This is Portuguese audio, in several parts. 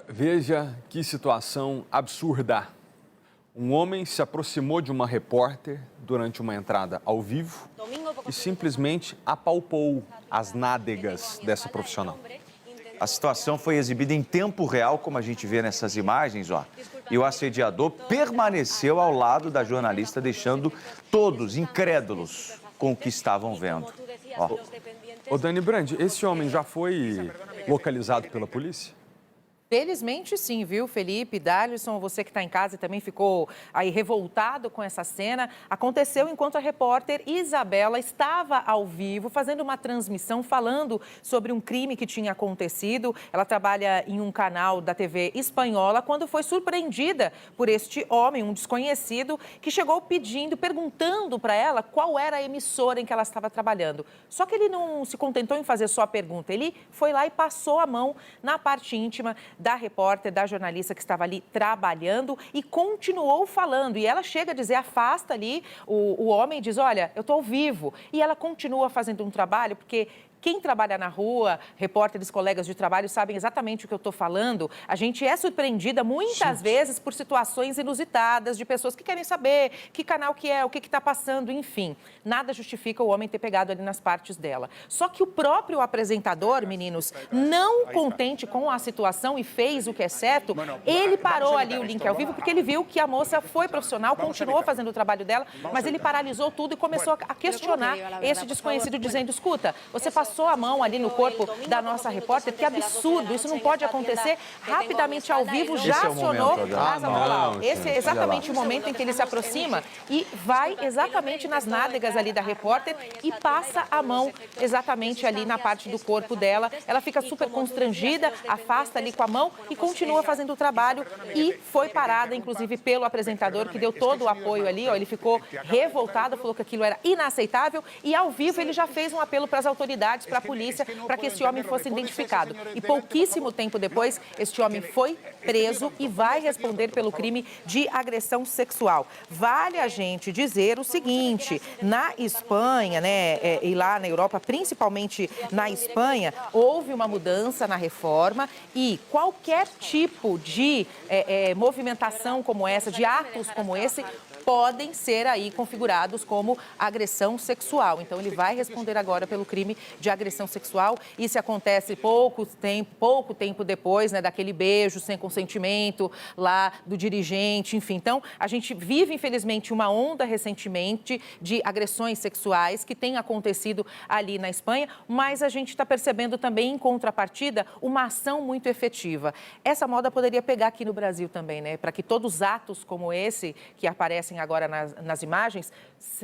Veja que situação absurda. Um homem se aproximou de uma repórter durante uma entrada ao vivo e simplesmente apalpou as nádegas dessa profissional. A situação foi exibida em tempo real, como a gente vê nessas imagens, ó. E o assediador permaneceu ao lado da jornalista, deixando todos incrédulos com o que estavam vendo. Ó. Ô Dani Brandi, esse homem já foi localizado pela polícia? Felizmente sim, viu, Felipe, Darlison, você que está em casa e também ficou aí revoltado com essa cena. Aconteceu enquanto a repórter Isabela estava ao vivo fazendo uma transmissão falando sobre um crime que tinha acontecido. Ela trabalha em um canal da TV espanhola quando foi surpreendida por este homem, um desconhecido, que chegou perguntando para ela qual era a emissora em que ela estava trabalhando. Só que ele não se contentou em fazer só a pergunta, ele foi lá e passou a mão na parte íntima da repórter, da jornalista que estava ali trabalhando e continuou falando. E ela chega a dizer, afasta ali o homem e diz, olha, eu estou ao vivo. E ela continua fazendo um trabalho, porque quem trabalha na rua, repórteres, colegas de trabalho, sabem exatamente o que eu estou falando. A gente é surpreendida muitas vezes por situações inusitadas de pessoas que querem saber que canal que é, o que está passando, enfim. Nada justifica o homem ter pegado ali nas partes dela. Só que o próprio apresentador, meninos, não contente com a situação e fez o que é certo, ele parou ali o link ao vivo porque ele viu que a moça foi profissional, continuou fazendo o trabalho dela, mas ele paralisou tudo e começou a questionar esse desconhecido, dizendo, escuta, você passou a mão ali no corpo da nossa repórter, que absurdo, isso não pode acontecer. Rapidamente ao vivo já acionou as ambulâncias. Esse é exatamente o momento em que ele se aproxima e vai exatamente nas nádegas ali da repórter e passa a mão exatamente ali na parte do corpo dela. Ela fica super constrangida, afasta ali com a mão e continua fazendo o trabalho e foi parada, inclusive, pelo apresentador, que deu todo o apoio ali, ó, ele ficou revoltado, falou que aquilo era inaceitável e ao vivo ele já fez um apelo para as autoridades, para a polícia, para que esse homem fosse identificado. E pouquíssimo tempo depois, este homem foi preso e vai responder pelo crime de agressão sexual. Vale a gente dizer o seguinte, na Espanha, né, e lá na Europa, principalmente na Espanha, houve uma mudança na reforma e qualquer tipo de movimentação como essa, de atos como esse, podem ser aí configurados como agressão sexual. Então, ele vai responder agora pelo crime de agressão sexual. Isso acontece pouco tempo depois, né, daquele beijo sem consentimento lá do dirigente, enfim. Então, a gente vive, infelizmente, uma onda recentemente de agressões sexuais que tem acontecido ali na Espanha, mas a gente está percebendo também, em contrapartida, uma ação muito efetiva. Essa moda poderia pegar aqui no Brasil também, né, para que todos os atos como esse, que aparecem agora nas imagens,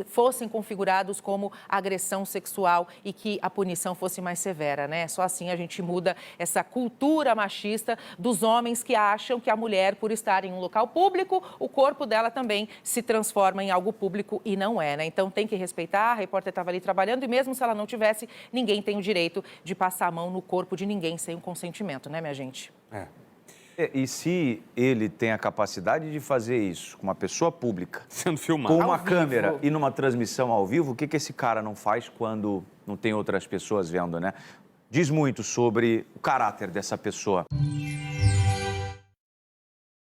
fossem configurados como agressão sexual e que a punição fosse mais severa, né? Só assim a gente muda essa cultura machista dos homens que acham que a mulher, por estar em um local público, o corpo dela também se transforma em algo público e não é, né? Então tem que respeitar, a repórter estava ali trabalhando e mesmo se ela não tivesse, ninguém tem o direito de passar a mão no corpo de ninguém sem o consentimento, né, minha gente? E se ele tem a capacidade de fazer isso com uma pessoa pública, Sendo filmado. com uma câmera e numa transmissão ao vivo, o que esse cara não faz quando não tem outras pessoas vendo, né? Diz muito sobre o caráter dessa pessoa.